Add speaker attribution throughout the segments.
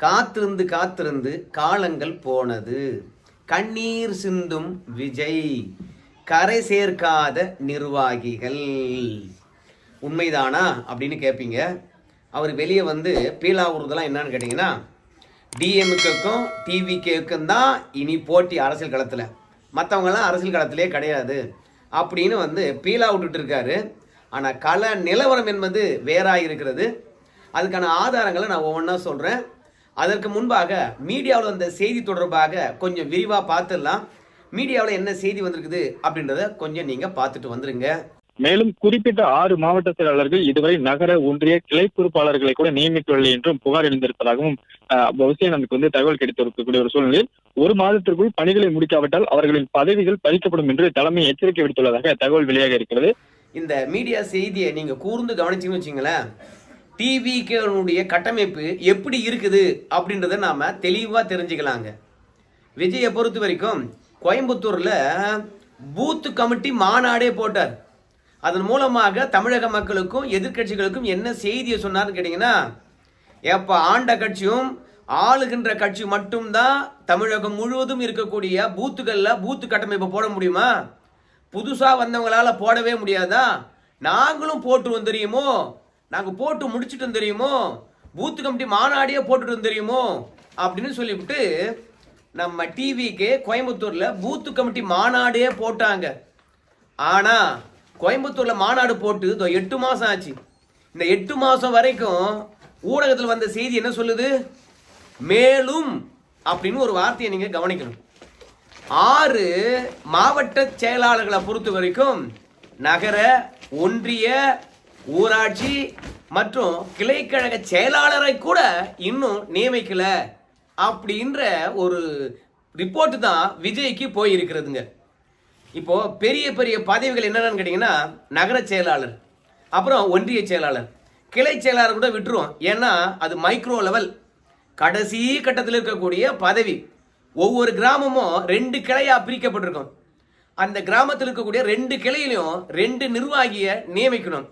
Speaker 1: காத்திருந்து காத்திருந்து காலங்கள் போனது. கண்ணீர் சிந்தும் விஜய், கரை சேர்க்காத நிர்வாகிகள். உண்மைதானா அப்படின்னு கேட்பீங்க. அவர் வெளியே வந்து பீலாவுறதெல்லாம் என்னன்னு கேட்டிங்கன்னா, டிஎம்கேக்கும் டிவிகேக்கும் தான் இனி போட்டி அரசியல் களத்தில், மற்றவங்கெல்லாம் அரசியல் களத்திலே கிடையாது அப்படின்னு வந்து பீலா விட்டுட்டு இருக்காரு. ஆனால் கள நிலவரம் என்பது வேறாக இருக்கிறது. அதுக்கான ஆதாரங்களை நான் ஒவ்வொன்றா சொல்கிறேன். அதற்கு முன்பாக மீடியாவில் வந்த செய்தி தொடர்பாக கொஞ்சம் விரிவாக பார்த்துடலாம். மீடியாவில் என்ன செய்தி வந்திருக்குது அப்படின்றத கொஞ்சம் நீங்கள் பார்த்துட்டு வந்துருங்க.
Speaker 2: மேலும் குறிப்பிட்ட 6 மாவட்ட செயலாளர்கள் இதுவரை நகர ஒன்றிய கிளை பொறுப்பாளர்களை கூட நியமிக்கவில்லை என்றும் புகார் எழுந்திருப்பதாகவும் நமக்கு வந்து தகவல் கிடைத்திருக்கக்கூடிய ஒரு சூழ்நிலையில் 1 மாதத்திற்குள் பணிகளை முடிக்காவிட்டால் அவர்களின் பதவிகள் பறிக்கப்படும் என்று தலைமை எச்சரிக்கை விடுத்துள்ளதாக தகவல் வெளியாக இருக்கிறது.
Speaker 1: இந்த மீடியா செய்தியை நீங்க கூர்ந்து கவனிச்சீங்கன்னு வச்சுங்களேன், டிவிகேனுடைய கட்டமைப்பு எப்படி இருக்குது அப்படின்றத நாம தெளிவா தெரிஞ்சுக்கலாங்க. விஜயை பொறுத்த வரைக்கும் கோயம்புத்தூர்ல பூத் கமிட்டி மாநாடே போட்டார். அதன் மூலமாக தமிழக மக்களுக்கும் எதிர்கட்சிகளுக்கும் என்ன செய்தியை சொன்னார்னு கேட்டீங்கன்னா, எப்ப ஆண்ட கட்சியும் ஆளுகின்ற கட்சி மட்டும்தான் தமிழகம் முழுவதும் இருக்கக்கூடிய பூத்துகளில் பூத்து கட்டமைப்பை போட முடியுமா? புதுசாக வந்தவங்களால போடவே முடியாதா? நாங்களும் போட்டு தெரியுமோ, நாங்கள் போட்டு முடிச்சுட்டு தெரியுமோ, பூத்து கமிட்டி மாநாடியே போட்டுட்டு தெரியுமோ அப்படின்னு சொல்லிவிட்டு நம்ம டிவிக்கு கோயம்புத்தூரில் பூத்து கமிட்டி மாநாடே போட்டாங்க. ஆனால் கோயம்புத்தூரில் மாநாடு போட்டு 8 மாதம் ஆச்சு. இந்த 8 மாதம் வரைக்கும் ஊடகத்தில் வந்த செய்தி என்ன சொல்லுது? மேலும் அப்படின்னு ஒரு வார்த்தையை நீங்கள் கவனிக்கணும். 6 மாவட்ட செயலாளர்களை பொறுத்த வரைக்கும் நகர, ஒன்றிய, ஊராட்சி மற்றும் கிளைக்கழக செயலாளரை கூட இன்னும் நியமிக்கல அப்படின்ற ஒரு ரிப்போர்ட் தான் விஜய்க்கு போயிருக்கிறதுங்க. இப்போ பெரிய பெரிய பதவிகள் என்னென்னு கேட்டிங்கன்னா, நகர செயலாளர், அப்புறம் ஒன்றிய செயலாளர், கிளை செயலாளர் கூட விட்டுருவோம். ஏன்னா அது மைக்ரோ லெவல், கடைசி கட்டத்தில் இருக்கக்கூடிய பதவி. ஒவ்வொரு கிராமமும் 2 கிளையா பிரிக்கப்பட்டிருக்கும். அந்த கிராமத்தில் இருக்கக்கூடிய 2 கிளையிலையும் 2 நிர்வாகியை நியமிக்கணும்.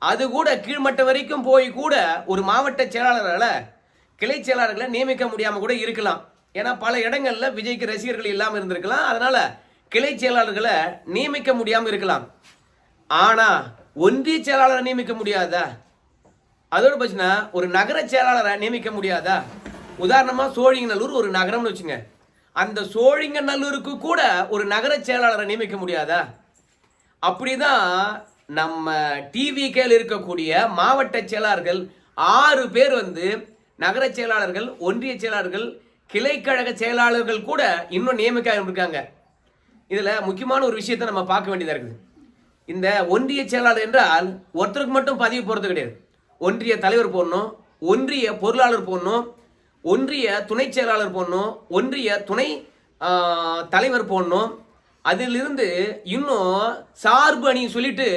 Speaker 1: அது கூட கீழ்மட்ட வரைக்கும் போய் கூட ஒரு மாவட்ட செயலாளரால் கிளை செயலாளர்களை நியமிக்க முடியாமல் கூட இருக்கலாம். ஏன்னா பல இடங்களில் விஜய்க்கு ரசிகர்கள் இல்லாமல் இருந்திருக்கலாம். அதனால கிளை செயலாளர்களை நியமிக்க முடியாமல் இருக்கலாம். ஆனால் ஒன்றிய செயலாளரை நியமிக்க முடியாதா? அதோட பட்சம்னா ஒரு நகர செயலாளரை நியமிக்க முடியாதா? உதாரணமாக சோழிங்கநல்லூர் ஒரு நகரம்னு வச்சுங்க, அந்த சோழிங்கநல்லூருக்கு கூட ஒரு நகர செயலாளரை நியமிக்க முடியாதா? அப்படிதான் நம்ம டிவிகேல இருக்கக்கூடிய மாவட்ட செயலாளர்கள் 6 பேர் வந்து நகர செயலாளர்கள், ஒன்றிய செயலாளர்கள், கிளைக்கழக செயலாளர்கள் கூட இன்னும் நியமிக்க இருக்காங்க. இதில் முக்கியமான ஒரு விஷயத்தை நம்ம பார்க்க வேண்டியதாக இருக்குது. இந்த ஒன்றிய செயலாளர் என்றால் ஒருத்தருக்கு மட்டும் பதவி போகிறது கிடையாது. ஒன்றிய தலைவர் போடணும், ஒன்றிய பொருளாளர் போடணும், ஒன்றிய துணை செயலாளர் போடணும், ஒன்றிய துணை தலைவர் போடணும். அதிலிருந்து இன்னும் சார்பு அணி சொல்லிட்டு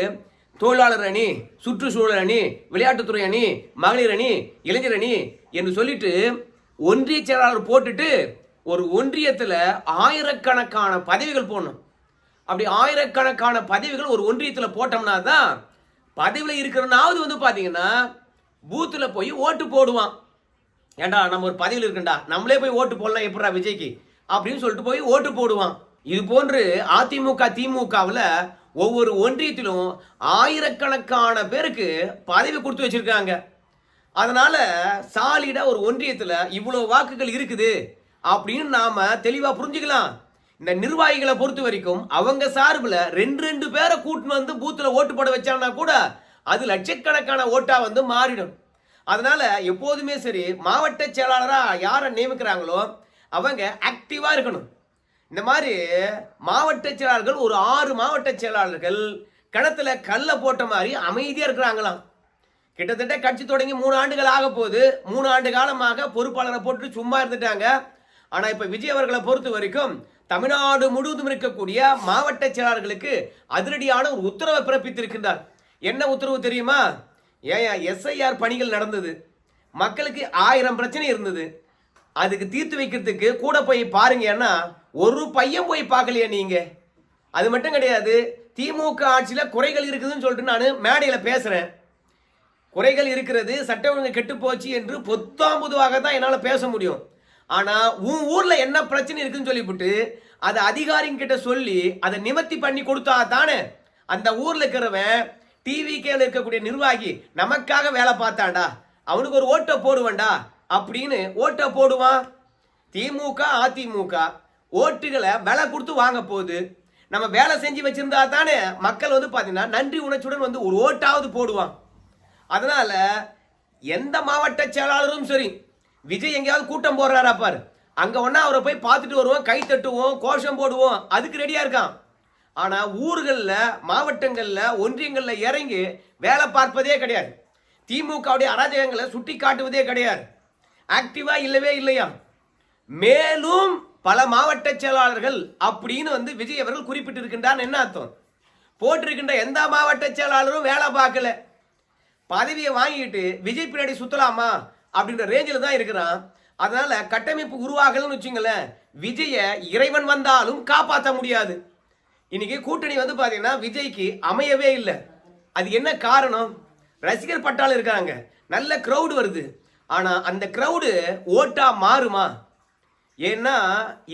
Speaker 1: தொழிலாளர் அணி, சுற்றுச்சூழல் அணி, விளையாட்டுத்துறை அணி, மகளிர் அணி, இளைஞர் அணி என்று சொல்லிட்டு ஒன்றிய செயலாளர் போட்டுட்டு ஒரு ஒன்றியத்தில் ஆயிரக்கணக்கான பதவிகள் போடணும். அப்படி ஆயிரக்கணக்கான பதவிகள் ஒரு ஒன்றியத்தில் போட்டோம்னா தான் பதவியில் இருக்கிறனாவது வந்து பார்த்தீங்கன்னா பூத்தில் போய் ஓட்டு போடுவான். ஏண்டா நம்ம ஒரு பதவியில் இருக்குண்டா, நம்மளே போய் ஓட்டு போடலாம் எப்படா விஜய்க்கு அப்படின்னு சொல்லிட்டு போய் ஓட்டு போடுவான். இது போன்று அதிமுக, திமுகவில் ஒவ்வொரு ஒன்றியத்திலும் ஆயிரக்கணக்கான பேருக்கு பதவி கொடுத்து வச்சிருக்காங்க. அதனால சாலிடா ஒரு ஒன்றியத்தில் இவ்வளோ வாக்குகள் இருக்குது அப்படின்னு நாம தெளிவா புரிஞ்சுக்கலாம். இந்த நிர்வாகிகளை பொறுத்த வரைக்கும் அவங்க சார்பில் 2 பேரை கூட்டின்னு வந்து பூத்தில் ஓட்டு போட வச்சாங்கன்னா கூட அது லட்சக்கணக்கான ஓட்டா வந்து மாறிடும். அதனால எப்போதுமே சரி, மாவட்ட செயலாளராக யாரை நியமிக்கிறாங்களோ அவங்க ஆக்டிவா இருக்கணும். இந்த மாதிரி மாவட்ட செயலாளர்கள் ஒரு 6 மாவட்ட செயலாளர்கள் கிணத்துல கல்லை போட்ட மாதிரி அமைதியா இருக்கிறாங்களாம். கிட்டத்தட்ட கட்சி தொடங்கி 3 ஆண்டுகள் ஆக போகுது. 3 ஆண்டு காலமாக பொறுப்பாளரை போட்டு சும்மா இருந்துட்டாங்க. ஆனா இப்ப விஜய் அவர்களை பொறுத்த வரைக்கும் தமிழ்நாடு முழுவதும் இருக்கக்கூடிய மாவட்ட செயலாளர்களுக்கு அதிரடியான ஒரு உத்தரவை பிறப்பித்திருக்கின்றார். என்ன உத்தரவு தெரியுமா? எஸ்ஐஆர் பணிகள் நடந்தது, மக்களுக்கு 1000 பிரச்சனை இருந்தது, அதுக்கு தீர்த்து வைக்கிறதுக்கு கூட போய் பாருங்க. ஏன்னா ஒரு பையன் போய் பார்க்கலையா நீங்க? அது மட்டும் கிடையாது, திமுக ஆட்சியில் குறைகள் இருக்குதுன்னு சொல்லிட்டு நான் மேடையில் பேசுறேன். குறைகள் இருக்கிறது, சட்ட ஒழுங்கு கெட்டு போச்சு என்று பொத்தாம்புதுவாக தான் என்னால் பேச முடியும். ஆனால் உன் ஊரில் என்ன பிரச்சனை இருக்குன்னு சொல்லிவிட்டு அதை அதிகாரிங்கிட்ட சொல்லி அதை நிவர்த்தி பண்ணி கொடுத்தா தானே அந்த ஊரில் இருக்கிறவன் டிவிகேல இருக்கக்கூடிய நிர்வாகி நமக்காக வேலை பார்த்தாண்டா, அவனுக்கு ஒரு ஓட்டை போடுவேண்டா அப்படின்னு ஓட்டை போடுவான். திமுக அதிமுக ஓட்டுகளை விலை கொடுத்து வாங்க போகுது. நம்ம வேலை செஞ்சு வச்சிருந்தா தானே மக்கள் வந்து பார்த்தீங்கன்னா நன்றி உணர்ச்சியுடன் வந்து ஒரு ஓட்டாவது போடுவான். அதனால எந்த மாவட்ட செயலாளரும் சரி, விஜய் எங்கேயாவது கூட்டம் போடுறாரா பாரு, அங்க ஒன்னா அவரை போய் பார்த்துட்டு வருவோம், கை தட்டுவோம், கோஷம் போடுவோம், அதுக்கு ரெடியா இருக்கான். ஆனா ஊர்களில், மாவட்டங்கள்ல, ஒன்றியங்கள்ல இறங்கி வேலை பார்ப்பதே கிடையாது. திமுகவுடைய அராஜகங்களை சுட்டி காட்டுவதே கிடையாது. ஆக்டிவா இல்லவே இல்லையா. மேலும் பல மாவட்ட செயலாளர்கள் அப்படின்னு வந்து விஜய் அவர்கள் குறிப்பிட்டு இருக்கின்றார். என்ன அர்த்தம்? போட்டிருக்கின்ற எந்த மாவட்ட செயலாளரும் வேலை பார்க்கல, பதவியை வாங்கிட்டு விஜய் பின்னாடி சுத்தலாமா அப்படின்ற ரேஞ்சில் தான் இருக்கிறான். அதனால கட்டமைப்பு உருவாகலன்னு வச்சுங்களேன், விஜய இறைவன் வந்தாலும் காப்பாற்ற முடியாது. இன்னைக்கு கூட்டணி வந்து பாத்தீங்கன்னா விஜய்க்கு அமையவே இல்லை. அது என்ன காரணம்? ரசிகர் பட்டாளம் இருக்காங்க, நல்ல கிரௌடு வருது. ஆனா அந்த கிரௌடு ஓட்டா மாறுமா? ஏன்னா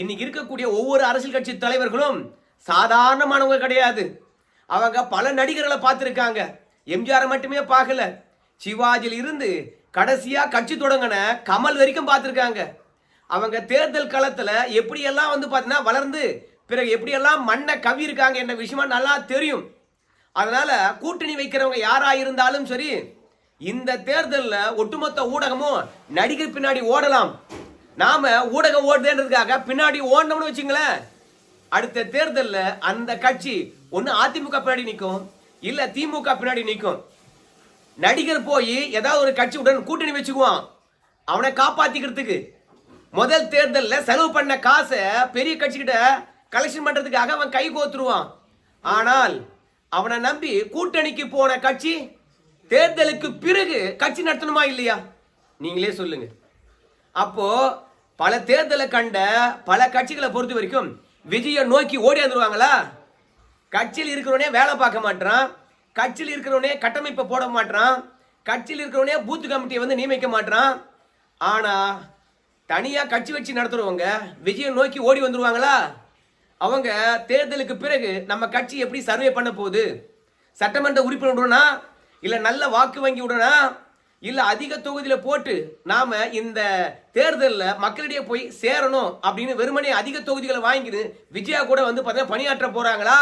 Speaker 1: இன்னைக்கு இருக்கக்கூடிய ஒவ்வொரு அரசியல் கட்சி தலைவர்களும் சாதாரணமானவங்க கிடையாது. அவங்க பல நடிகர்களை பார்த்துருக்காங்க, எம்ஜிஆர் மட்டுமே பார்க்கல, சிவாஜியில் இருந்து கடைசியா கட்சி தொடங்கின கமல் வரைக்கும் பார்த்துருக்காங்க. அவங்க தேர்தல் களத்துல எப்படியெல்லாம் வந்து பார்த்தீங்கன்னா வளர்ந்து பிறகு எப்படியெல்லாம் மண்ணை கவி இருக்காங்க என்ற விஷயமா நல்லா தெரியும். அதனால கூட்டணி வைக்கிறவங்க யாரா இருந்தாலும் சரி, இந்த தேர்தலில் ஒட்டுமொத்த ஊடகமும் நடிகர் பின்னாடி ஓடலாம். நாம ஊடகம் ஓடுதுன்றதுக்காக பின்னாடி ஓடணும்னு வச்சுங்களேன், அடுத்த தேர்தலில் அந்த கட்சி ஒன்று அதிமுக பின்னாடி நிற்கும், இல்ல திமுக பின்னாடி நிற்கும். நடிகர் போய் ஏதாவது ஒரு கட்சி உடன் கூட்டணி வச்சுக்குவான், அவனை காப்பாத்திக்கிறதுக்கு. முதல் தேர்தலில் செலவு பண்ண காசை பெரிய கட்சிக்கிட்ட கலெக்ஷன் பண்றதுக்காக அவன் கை கோத்துருவான். ஆனால் அவனை நம்பி கூட்டணிக்கு போன கட்சி தேர்தலுக்கு பிறகு கட்சி நடத்தணுமா இல்லையா? நீங்களே சொல்லுங்க. அப்போ பல தேர்தலை கண்ட பல கட்சிகளை பொறுத்த வரைக்கும் விஜயை நோக்கி ஓடி வந்துருவாங்களா? கட்சியில் இருக்கிறவனே வேலை பார்க்க மாட்டான், கட்சியில் இருக்கிறவனே கட்டமைப்பை போட மாட்டான், கட்சியில் இருக்கிறவனே பூத் கமிட்டியை வந்து நியமிக்க மாட்டான். ஆனா தனியா கட்சி வச்சு நடத்துறவங்க விஜயை நோக்கி ஓடி வந்துருவாங்களா? அவங்க தேர்தலுக்கு பிறகு நம்ம கட்சி எப்படி சர்வே பண்ண போகுது, சட்டமன்ற உறுப்பினருடனா இல்ல நல்ல வாக்கு வங்கி உடனா இல்ல அதிக தொகுதியில போட்டு நாம இந்த தேர்தலில் மக்களிடையே போய் சேரணும் அப்படின்னு வெறுமனே அதிக தொகுதிகளை வாங்கிது விஜயா கூட வந்து பார்த்தீங்கன்னா பணியாற்ற போறாங்களா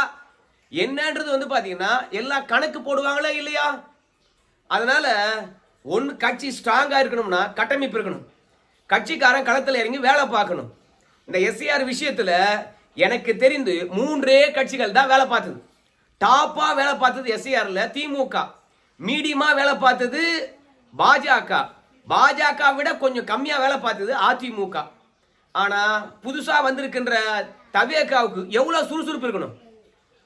Speaker 1: என்னன்றது வந்து பார்த்தீங்கன்னா எல்லாம் கணக்கு போடுவாங்களா இல்லையா? அதனால ஒன்று கட்சி ஸ்ட்ராங்கா இருக்கணும்னா கட்டமைப்பு இருக்கணும், கட்சிக்காரன் களத்தில் இறங்கி வேலை பார்க்கணும். இந்த எஸ்ஐஆர் விஷயத்துல எனக்கு தெரிந்து 3 கட்சிகள் தான் வேலை பார்த்தது. டாப்பா வேலை பார்த்தது எஸ்ஐஆர்ல திமுக, மீடியமா வேலை பார்த்தது பாஜக, பாஜக விட கொஞ்சம் கம்மியா வேலை பார்த்தது அதிமுக. ஆனா புதுசா வந்திருக்கின்ற தவேகாவுக்கு எவ்வளவு சுறுசுறுப்பு இருக்கணும்,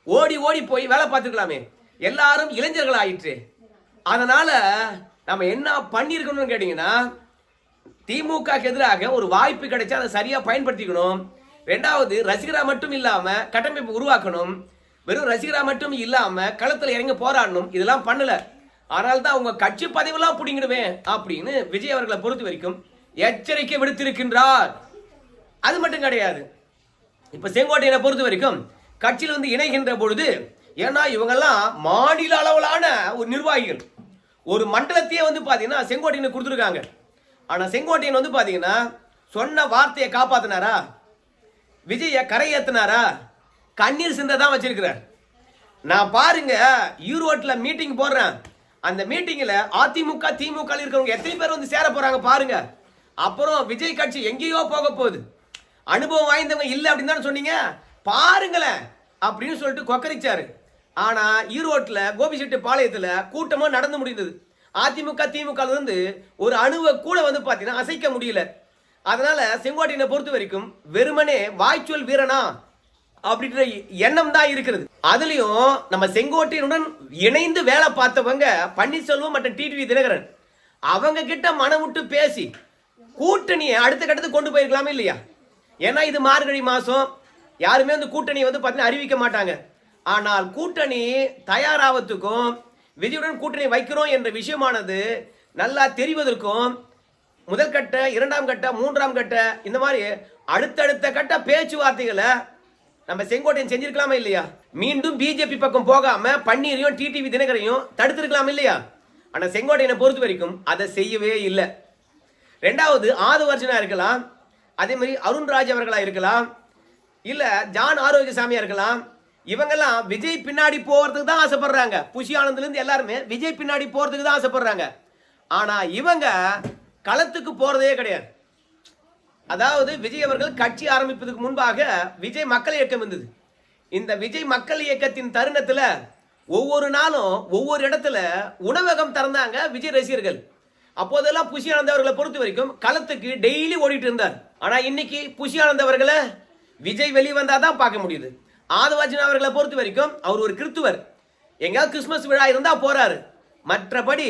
Speaker 1: ஓடி ஓடி போய் வேலை பார்த்துக்கலாமே. எல்லாரும் இளைஞர்கள் ஆயிற்று. அதனால நம்ம என்ன பண்ணியிருக்கணும்னு கேட்டீங்கன்னா, திமுக எதிராக ஒரு வாய்ப்பு கிடைச்சா அதை சரியா பயன்படுத்திக்கணும். ரெண்டாவது, ரசிகரா மட்டும் இல்லாம கட்டமைப்பு உருவாக்கணும். வெறும் ரசிகரா மட்டும் இல்லாம களத்துல இறங்கி போராடணும். இதெல்லாம் பண்ணல. ஆனால் தான் உங்க கட்சி பதவியெல்லாம் பிடிங்கிடுவேன் அப்படின்னு விஜய் அவர்களை பொறுத்த வரைக்கும் எச்சரிக்கை விடுத்திருக்கின்றார். அது மட்டும் கிடையாது, இப்ப செங்கோட்டையனை பொறுத்த வரைக்கும் கட்சியில் வந்து இணைகின்ற பொழுது, ஏன்னா இவங்கெல்லாம் மாநில அளவிலான ஒரு நிர்வாகிகள், ஒரு மண்டலத்தையே வந்து பாத்தீங்கன்னா செங்கோட்டையனை கொடுத்துருக்காங்க. ஆனா செங்கோட்டையன் வந்து பாத்தீங்கன்னா சொன்ன வார்த்தையை காப்பாத்தினாரா? விஜய கரையேத்தினாரா? கண்ணீர் சிந்த தான் வச்சிருக்கிறார். நான் பாருங்க ஈரோட்ல மீட்டிங் போடுறேன், அந்த மீட்டிங்ல அதிமுக திமுக இருக்கிறவங்க எத்தனை பேர் வந்து சேர போறாங்க பாருங்க. அப்புறம் விஜய் கட்சி எங்கேயோ போக போகுது. அனுபவம் வாய்ந்தவங்க இல்லை அப்படின்னு தானே சொன்னீங்க, பாருங்களேன் அப்படின்னு சொல்லிட்டு கொக்கரிச்சாரு. ஆனா ஈரோட்ல கோபிச்செட்டி பாளையத்துல கூட்டமா நடந்து முடிந்தது. அதிமுக திமுக இருந்து ஒரு அணுவை கூட வந்து பாத்தீங்கன்னா அசைக்க முடியல. அதனால செங்கோட்டையனை பொறுத்த வரைக்கும் வெறுமனே வாய்ச்சொல் வீரனா அப்படின்ற எண்ணம் தான் இருக்கிறது. அதுலயும் நம்ம செங்கோட்டையனுடன் இணைந்து வேலை பார்த்தவங்க பன்னீர்செல்வம் மற்றும் டிடிவி தினகரன், அவங்க கிட்ட மனம் விட்டு பேசி கூட்டணியை அடுத்த கட்டத்துக்கு கொண்டு போயிருக்கலாமே இல்லையா? ஏன்னா இது மார்கழி மாசம், யாருமே வந்து கூட்டணி வந்து பார்த்தீங்கன்னா அறிவிக்க மாட்டாங்க. ஆனால் கூட்டணி தயாராவதுக்கும் விஜயுடன் கூட்டணி வைக்கிறோம் என்ற விஷயமானது நல்லா தெரிவதற்கும் முதல் கட்ட, இரண்டாம் கட்ட, மூன்றாம் கட்ட இந்த மாதிரி அடுத்தடுத்த கட்ட பேச்சுவார்த்தைகளை நம்ம செங்கோட்டையன் செஞ்சிருக்கலாமா இல்லையா? மீண்டும் பிஜேபி பக்கம் போகாம பன்னீரையும் டிடிவி தினகரையும் தடுத்திருக்கலாம் இல்லையா? ஆனா செங்கோட்டையனை பொறுத்த வரைக்கும் அதை செய்யவே இல்லை. ரெண்டாவது ஆதவர்ஜனா இருக்கலாம், அதே மாதிரி அருண்ராஜ் அவர்களா இருக்கலாம், இல்ல ஜான் ஆரோக்கியசாமியா இருக்கலாம். இவங்கெல்லாம் விஜய் பின்னாடி போறதுக்கு தான் ஆசைப்படுறாங்க. புஷி ஆனந்த்ல இருந்து எல்லாருமே விஜய் பின்னாடி போறதுக்கு தான் ஆசைப்படுறாங்க. ஆனா இவங்க களத்துக்கு போறதே கிடையாது. அதாவது விஜய் அவர்கள் கட்சி ஆரம்பிப்பதற்கு முன்பாக விஜய் மக்கள் இயக்கம் இருந்தது. இந்த விஜய் மக்கள் இயக்கத்தின் தருணத்துல ஒவ்வொரு நாளும் ஒவ்வொரு இடத்துல உணவகம் திறந்தாங்க விஜய் ரசிகர்கள். அப்போதெல்லாம் புஷி ஆனந்த் அவர்களை பொறுத்த வரைக்கும் களத்துக்கு டெய்லி ஓடிட்டு இருந்தார். ஆனா இன்னைக்கு புஷி ஆனந்த் அவர்களை விஜய் வெளியே வந்தாதான் பார்க்க முடியுது. ஆதவார்ஜுனா அவர்களை பொறுத்த வரைக்கும் அவர் ஒரு கிறிஸ்துவர். எங்கேயாவது கிறிஸ்துமஸ் விழா இருந்தா போறாரு. மற்றபடி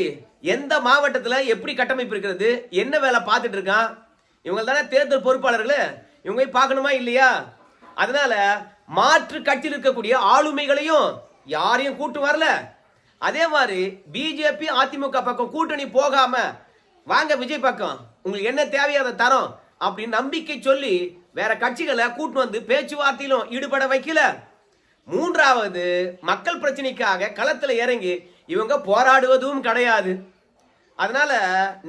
Speaker 1: எந்த மாவட்டத்தில் எப்படி கட்டமைப்பு இருக்கிறது, என்ன வேலை பார்த்துட்டு இருக்கான், இவங்க தானே தேர்தல் பொறுப்பாளர்கள், இவங்க பார்க்கணுமா இல்லையா? அதனால மாற்று கட்சியில் இருக்கக்கூடிய ஆளுமைகளையும் யாரையும் கூட்டு வரல. அதே மாதிரி பிஜேபி அதிமுக பக்கம் கூட்டணி போகாம வாங்க விஜய் பக்கம், உங்களுக்கு என்ன தேவையோ அதை தரோம் அப்படின்னு நம்பிக்கை சொல்லி வேற கட்சிகளை கூட்டு வந்து பேச்சுவார்த்தையிலும் ஈடுபட வைக்கல. மூன்றாவது மக்கள் பிரச்சனைக்காக களத்துல இறங்கி இவங்க போராடுவதும் கிடையாது. அதனால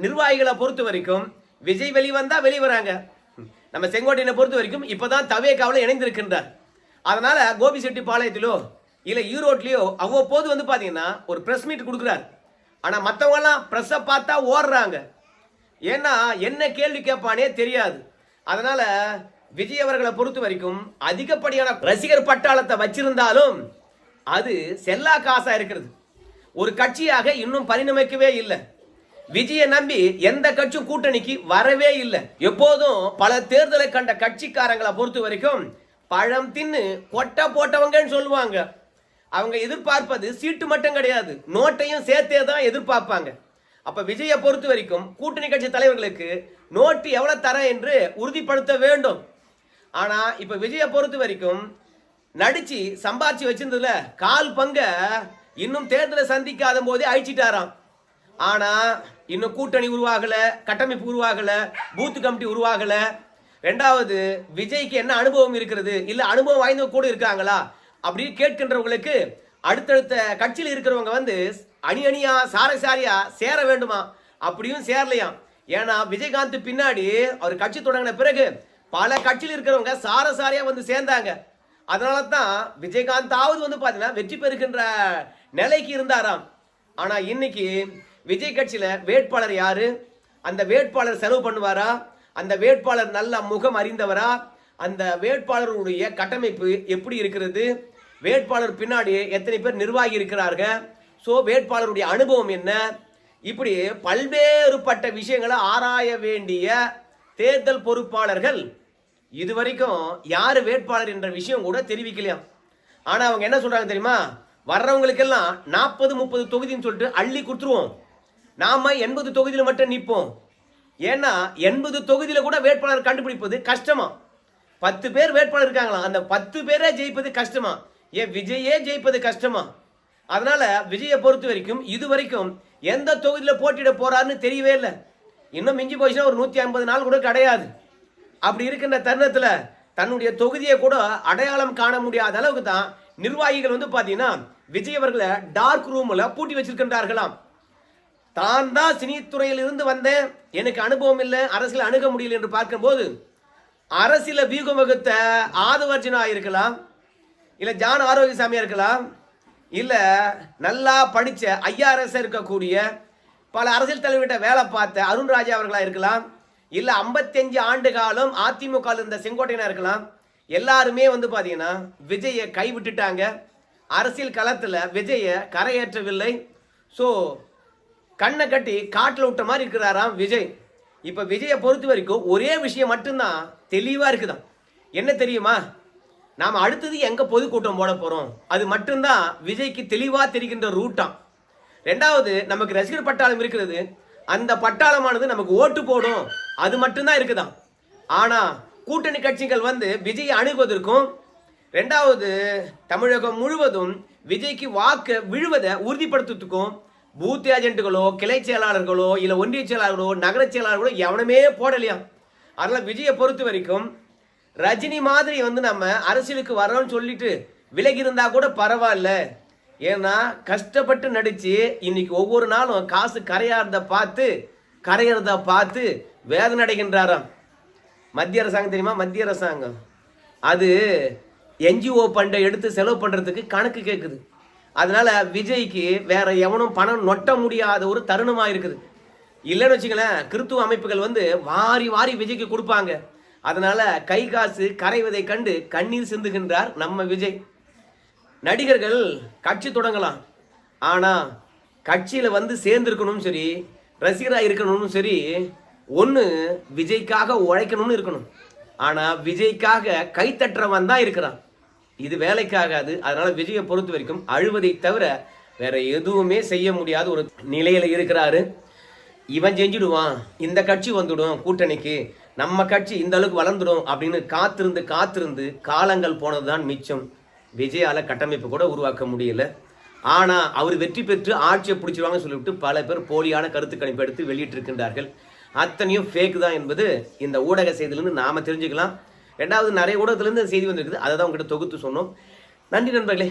Speaker 1: நிர்வாகிகளை பொறுத்த வரைக்கும் விஜய் வெளிவந்தா வெளிவராங்க. நம்ம செங்கோட்டையனை பொறுத்த வரைக்கும் இப்பதான் தவேகாவில் இணைந்திருக்கின்றார். அதனால கோபிசெட்டிப்பாளையத்திலோ இல்ல ஈரோட்லயோ அவ்வப்போது வந்து பாத்தீங்கன்னா ஒரு பிரஸ் மீட் கொடுக்குறாரு. ஆனா மற்றவங்க எல்லாம் பிரஸ்ஸை பார்த்தா ஓடுறாங்க. ஏன்னா என்ன கேள்வி கேட்பானே தெரியாது. அதனால விஜய் அவர்களை பொறுத்த வரைக்கும் அதிகப்படியான ரசிகர் பட்டாளத்தை வச்சிருந்தாலும் அது செல்லா காசா இருக்கிறது. ஒரு கட்சியாக இன்னும் பரிணமிக்கவே இல்லை. விஜயை நம்பி எந்த கட்சியும் கூட்டணிக்கு வரவே இல்லை. எப்போதும் பல தேர்தலை கண்ட கட்சிக்காரங்களை பொறுத்த வரைக்கும் பழம் தின்னு கொட்டை போட்டவங்கன்னு சொல்லுவாங்க. அவங்க எதிர்பார்ப்பது சீட்டு மட்டும் கிடையாது, நோட்டையும் சேர்த்தே தான் எதிர்பார்ப்பாங்க. அப்ப விஜயை பொறுத்த வரைக்கும் கூட்டணி கட்சி தலைவர்களுக்கு நோட்டு எவ்வளவு தர என்று உறுதிப்படுத்த வேண்டும். ஆனா இப்ப விஜயை பொறுத்த வரைக்கும் நடிச்சு சம்பாதிச்சு வச்சிருந்ததுல கால் பங்க இன்னும் தேர்தலை சந்திக்காத போதே அழிச்சிட்டாராம். ஆனா இன்னும் கூட்டணி உருவாகல, கட்டமைப்பு உருவாகல, பூத் கமிட்டி உருவாகல. ரெண்டாவது விஜய்க்கு என்ன அனுபவம் இருக்கிறது, இல்ல அனுபவம் வாய்ந்தவங்க கூட இருக்காங்களா அப்படின்னு கேட்கின்றவங்களுக்கு அடுத்தடுத்த கட்சியில் இருக்கிறவங்க வந்து அணி அணியா சாரசாரியா சேர வேண்டுமா, அப்படியும் சேரலையாம். ஏன்னா விஜயகாந்த் பின்னாடி அவர் கட்சி தொடங்கின பிறகு பல கட்சியில் இருக்கிறவங்க சாரசாரியா வந்து சேர்ந்தாங்க. அதனால தான் விஜயகாந்தாவது வந்து பாத்தீங்கன்னா வெற்றி பெறுகின்ற நிலைக்கு இருந்தாராம். ஆனா இன்னைக்கு விஜய் கட்சியில வேட்பாளர் யாரு, அந்த வேட்பாளர் செலவு பண்ணுவாரா, அந்த வேட்பாளர் நல்ல முகம் அறிந்தவரா, அந்த வேட்பாளருடைய கட்டமைப்பு எப்படி இருக்கிறது, வேட்பாளர் பின்னாடி எத்தனை பேர் நிர்வாகி இருக்கிறார்கள், ஸோ வேட்பாளருடைய அனுபவம் என்ன, இப்படி பல்வேறுபட்ட விஷயங்களை ஆராய வேண்டிய தேர்தல் பொறுப்பாளர்கள் இதுவரைக்கும் யாரு வேட்பாளர் என்ற விஷயம் கூட தெரிவிக்கலையாம். ஆனா அவங்க என்ன சொல்றாங்க தெரியுமா, வர்றவங்களுக்கெல்லாம் 40-30 தொகுதின்னு சொல்லிட்டு அள்ளி கொடுத்துருவோம், நாம 80 தொகுதியில் மட்டும் நிற்போம். ஏன்னா 80 தொகுதியில கூட வேட்பாளர் கண்டுபிடிப்பது கஷ்டமா. 10 பேர் வேட்பாளர் இருக்காங்களாம், அந்த 10 பேரே ஜெயிப்பது கஷ்டமா, ஏன் விஜயே ஜெயிப்பது கஷ்டமா. அதனால விஜயை பொறுத்த வரைக்கும் இதுவரைக்கும் எந்த தொகுதியில போட்டியிட போறாருன்னு தெரியவே இல்லை. இன்னும் மிஞ்சி போச்சுன்னா ஒரு 150 நாள் கூட கிடையாது. அப்படி இருக்கின்ற தருணத்துல தன்னுடைய தொகுதியை கூட அடையாளம் காண முடியாத அளவுக்கு தான் நிர்வாகிகள் வந்து பாத்தீங்கன்னா விஜய் அவர்களை டார்க் ரூம்ல பூட்டி வச்சிருக்கின்றார்களாம். தான் தான் சினித்துறையில் இருந்து வந்தேன், எனக்கு அனுபவம் இல்லை, அரசியல் அணுக முடியல என்று பார்க்கும்போது அரசியல வியூகம் வகுத்த ஆதவர்ஜனா இருக்கலாம், இல்ல ஜான் ஆரோக்கியசாமியா இருக்கலாம், இல்ல நல்லா படிச்ச ஐஆர்எஸ் இருக்கக்கூடிய பல அரசியல் தலைவர்கிட்ட வேலை பார்த்த அருண்ராஜா அவர்களா இருக்கலாம், இல்ல 55 ஆண்டு காலம் அதிமுக இருந்த செங்கோட்டையனா இருக்கலாம். எல்லாருமே வந்து பாத்தீங்கன்னா விஜயை கைவிட்டுட்டாங்க. அரசியல் களத்துல விஜயை கரையேற்றவில்லை. ஸோ கண்ணை கட்டி காட்டில் விட்ட மாதிரி இருக்கிறாராம் விஜய். இப்ப விஜயை பொறுத்த வரைக்கும் ஒரே விஷயம் மட்டும்தான் தெளிவா இருக்குதான். என்ன தெரியுமா, நாம அடுத்தது எங்க பொதுக்கூட்டம் போட போறோம், அது மட்டும்தான் விஜய்க்கு தெளிவா தெரிகின்ற ரூட்டாம். ரெண்டாவது நமக்கு ரசிகர் பட்டாளம் இருக்கிறது, அந்த பட்டாளமானது நமக்கு ஓட்டு போடும், அது மட்டும்தான் இருக்குதான். ஆனா கூட்டணி கட்சிகள் வந்து விஜயை அணுகுவதற்கும், ரெண்டாவது தமிழகம் முழுவதும் விஜய்க்கு வாக்கு விழுவதை உறுதிப்படுத்துறதுக்கும் பூத் ஏஜென்ட்டுகளோ கிளை செயலாளர்களோ இல்லை ஒன்றிய செயலாளர்களோ நகர செயலாளர்களோ எவனுமே போடலையா. அதனால விஜயை பொறுத்த வரைக்கும் ரஜினி மாதிரி நம்ம அரசியலுக்கு வரோம்னு சொல்லிட்டு விலகி இருந்தா கூட பரவாயில்ல. ஏன்னா கஷ்டப்பட்டு நடிச்சு இன்னைக்கு ஒவ்வொரு நாளும் காசு கரையறத பார்த்து வேதனை அடைகின்றாராம். மத்திய அரசாங்கம் தெரியுமா? மத்திய அரசாங்கம் அது என்ஜிஓ ஃபண்டை எடுத்து செலவு பண்றதுக்கு கணக்கு கேட்குது. அதனால விஜய்க்கு வேற எவனும் பணம் நொட்ட முடியாத ஒரு தருணமா இருக்குது. இல்லைன்னு வச்சுங்களேன், கிறித்துவ அமைப்புகள் வாரி வாரி விஜய்க்கு கொடுப்பாங்க. அதனால கை காசு கரைவதை கண்டு கண்ணீர் சிந்துகின்றார் நம்ம விஜய். நடிகர்கள் கட்சி தொடங்கலாம், ஆனா கட்சியில சேர்ந்திருக்கணும் சரி, ரசிகராக இருக்கணும் சரி, ஒன்று விஜய்க்காக உழைக்கணும்னு இருக்கணும். ஆனா விஜய்க்காக கைத்தட்டுறவன் தான் இருக்கிறான். இது வேலைக்காகாது. அதனால விஜயை பொறுத்த வரைக்கும் அழுவதை தவிர வேற எதுவுமே செய்ய முடியாத ஒரு நிலையில இருக்கிறாரு. இவன் செஞ்சிடுவான், இந்த கட்சி வந்துடும் கூட்டணிக்கு, நம்ம கட்சி இந்த அளவுக்கு வளர்ந்துடும் அப்படின்னு காத்திருந்து காலங்கள் போனதுதான் மிச்சம். விஜயால கட்டமைப்பு கூட உருவாக்க முடியல. ஆனா அவர் வெற்றி பெற்று ஆட்சியை பிடிச்சிருவாங்கன்னு சொல்லிவிட்டு பல பேர் போலியான கருத்து கணிப்பு எடுத்து வெளியிட்டிருக்கின்றார்கள். அத்தனையும் ஃபேக் தான் என்பது இந்த ஊடக செய்தியிலிருந்து நாம தெரிஞ்சுக்கலாம். ரெண்டாவது, நிறைய ஊடகத்திலிருந்து செய்தி வந்திருக்குது, அதை தான் உங்ககிட்ட தொகுத்து சொன்னோம். நன்றி நண்பர்களே.